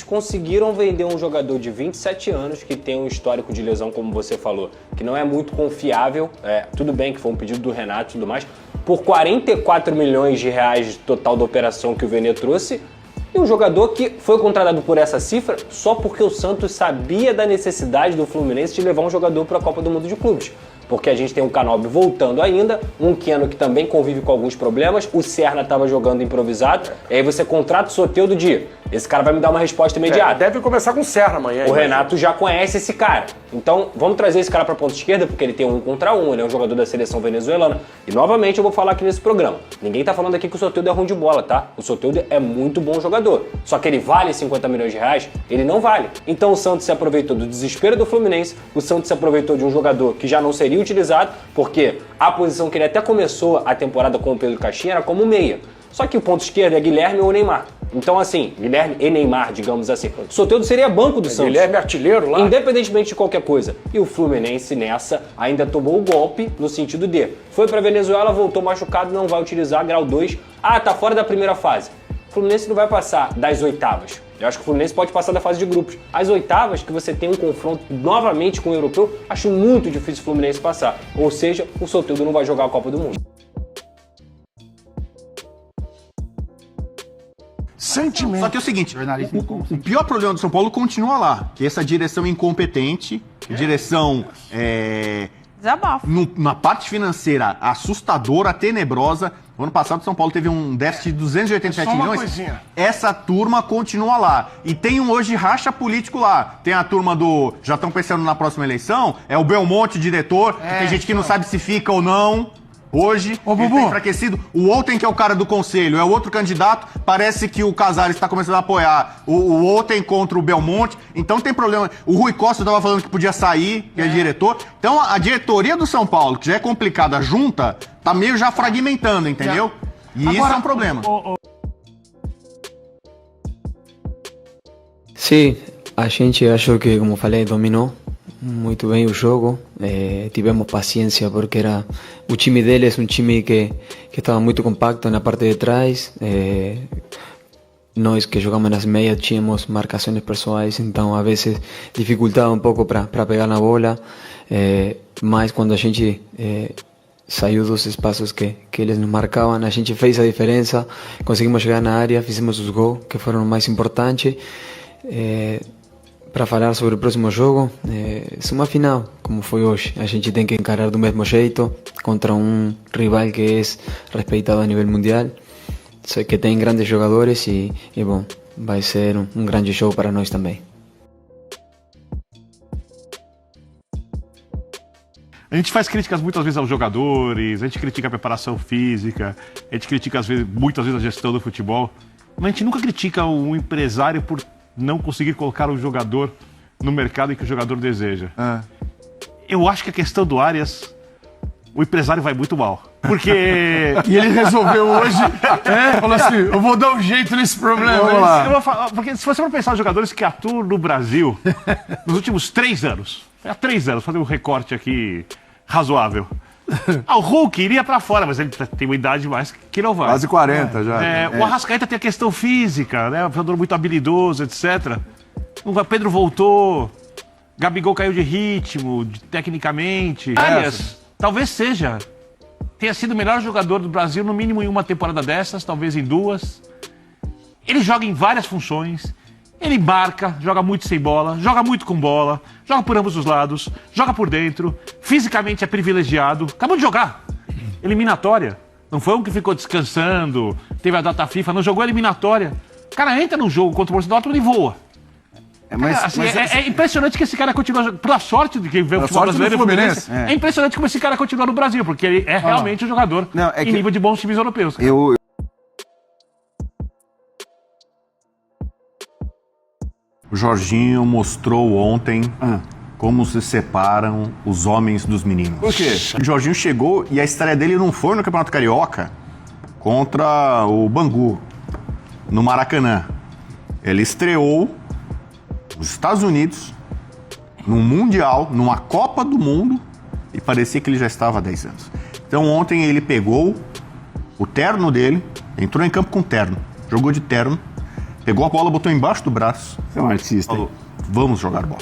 conseguiram vender um jogador de 27 anos que tem um histórico de lesão, como você falou, que não é muito confiável, tudo bem que foi um pedido do Renato e tudo mais, por 44 milhões de reais de total da operação que o Vene trouxe, e um jogador que foi contratado por essa cifra só porque o Santos sabia da necessidade do Fluminense de levar um jogador para a Copa do Mundo de Clubes. Porque a gente tem o Canóbio voltando ainda, um Keno que também convive com alguns problemas, o Serna estava jogando improvisado, e aí você contrata o Soteldo esse cara vai me dar uma resposta imediata. Deve começar com o Serna amanhã. O Renato já conhece esse cara. Então, vamos trazer esse cara para a ponta esquerda, porque ele tem 1 contra 1, ele é um jogador da seleção venezuelana. E, novamente, eu vou falar aqui nesse programa. Ninguém tá falando aqui que o Soteldo é ruim de bola, tá? O Soteldo é muito bom jogador. Só que ele vale 50 milhões de reais? Ele não vale. Então, o Santos se aproveitou do desespero do Fluminense, o Santos se aproveitou de um jogador que já não seria utilizado, porque a posição que ele até começou a temporada com o Pedro Caixinha era como meia. Só que o ponto esquerdo é Guilherme ou Neymar. Então, assim, Guilherme e Neymar, digamos assim. O Soteldo seria banco do Santos. Guilherme artilheiro lá. Independentemente de qualquer coisa. E o Fluminense, nessa, ainda tomou o golpe no sentido de foi pra Venezuela, voltou machucado, não vai utilizar, grau 2. Tá fora da primeira fase. O Fluminense não vai passar das oitavas. Eu acho que o Fluminense pode passar da fase de grupos. As oitavas, que você tem um confronto novamente com o europeu, acho muito difícil o Fluminense passar. Ou seja, o Soteldo não vai jogar a Copa do Mundo. Sentimento. Só que é o seguinte, o pior problema do São Paulo continua lá, que é essa direção incompetente, direção na parte financeira assustadora, tenebrosa. No ano passado, o São Paulo teve um déficit de 287 milhões. Coisinha. Essa turma continua lá. E tem hoje racha político lá. Tem a turma do... Já estão pensando na próxima eleição. É o Belmonte, diretor. Tem gente que não sabe se fica ou não. Hoje, ele tá enfraquecido. O Outen, que é o cara do conselho, é o outro candidato. Parece que o Casares está começando a apoiar o Outen contra o Belmonte. Então tem problema. O Rui Costa estava falando que podia sair, que é diretor. Então a diretoria do São Paulo, que já é complicada, junta, tá meio já fragmentando, entendeu? E agora, isso é um problema. Sim, a gente achou que, como falei, dominou muito bem o jogo, tivemos paciência porque o time deles é um time que estava muito compacto na parte de trás, nós que jogamos nas meias tínhamos marcações pessoais, então a vezes dificultava um pouco para pegar na bola, mas quando a gente saiu dos espaços que eles nos marcavam, a gente fez a diferença, conseguimos chegar na área, fizemos os gols que foram o mais importantes. Para falar sobre o próximo jogo, é uma final, como foi hoje. A gente tem que encarar do mesmo jeito contra um rival que é respeitado a nível mundial, que tem grandes jogadores e bom, vai ser um grande jogo para nós também. A gente faz críticas muitas vezes aos jogadores, a gente critica a preparação física, a gente critica muitas vezes a gestão do futebol, mas a gente nunca critica um empresário por não conseguir colocar o jogador no mercado que o jogador deseja. Eu acho que a questão do Arias, o empresário vai muito mal. Porque... E ele resolveu hoje, falou assim, eu vou dar um jeito nesse problema. Eu vou falar, porque se você for pensar os jogadores que atuam no Brasil nos últimos 3 anos, há 3 anos, fazer um recorte aqui razoável. O Hulk iria pra fora, mas ele tem uma idade mais que não vai. Quase 40 já. O Arrascaeta tem a questão física, né? Um jogador muito habilidoso, etc. O Pedro voltou, Gabigol caiu de ritmo, tecnicamente. Arias, talvez tenha sido o melhor jogador do Brasil, no mínimo em uma temporada dessas, talvez em 2. Ele joga em várias funções. Ele marca, joga muito sem bola, joga muito com bola, joga por ambos os lados, joga por dentro, fisicamente é privilegiado. Acabou de jogar. Eliminatória. Não foi um que ficou descansando, teve a data FIFA, não jogou eliminatória. O cara entra no jogo contra o Borussia Dortmund e voa. É impressionante que esse cara continua, pela sorte de quem vê o futebol brasileiro e Fluminense. É impressionante como esse cara continua no Brasil, porque ele é realmente um jogador em nível de bons times europeus. O Jorginho mostrou ontem como se separam os homens dos meninos. Por quê? O Jorginho chegou e a estreia dele não foi no Campeonato Carioca contra o Bangu, no Maracanã. Ele estreou nos Estados Unidos, num Mundial, numa Copa do Mundo, e parecia que ele já estava há 10 anos. Então ontem ele pegou o terno dele, entrou em campo com terno, jogou de terno, Pegou a bola, botou embaixo do braço. Você é um artista. Falou, vamos jogar bola.